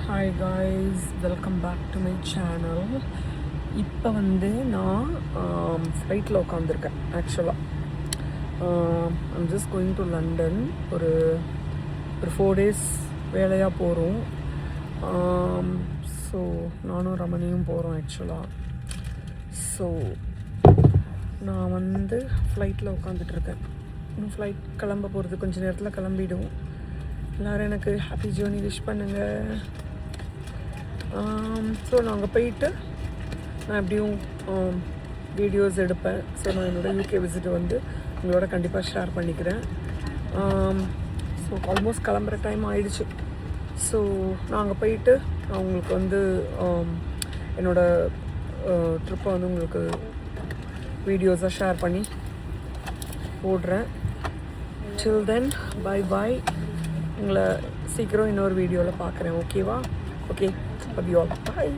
Hi guys, welcome back to my channel. இப்போ நான் ஃப்ளைட்டில் உட்காந்துருக்கேன். ஆக்சுவலாக I'm just going to London. ஒரு 4 days வேலையாக போகிறோம். ஸோ நானும் ரமணியும் போகிறோம் ஆக்சுவலாக. ஸோ நான் ஃப்ளைட்டில் உட்காந்துட்ருக்கேன். இன்னும் ஃப்ளைட் கிளம்ப போகிறது கொஞ்சம் நேரத்தில் கிளம்பிடும். எல்லோரும் எனக்கு ஹாப்பி ஜேர்னி விஷ் பண்ணுங்கள். ஸோ நான் அங்கே போயிட்டு நான் எப்படியும் வீடியோஸ் எடுப்பேன். ஸோ நான் என்னோடய யூகே விசிட் உங்களோட கண்டிப்பாக ஷேர் பண்ணிக்கிறேன். ஸோ ஆல்மோஸ்ட் கிளம்புற டைம் ஆயிடுச்சு. ஸோ நான் அங்கே போயிட்டு நான் உங்களுக்கு என்னோடய ட்ரிப்பை உங்களுக்கு வீடியோஸாக ஷேர் பண்ணி போடுறேன். டில் தென் பை பாய். உங்களை சீக்கிரம் இன்னொரு வீடியோவில் பார்க்குறேன். ஓகேவா? Okay, love you all. Bye.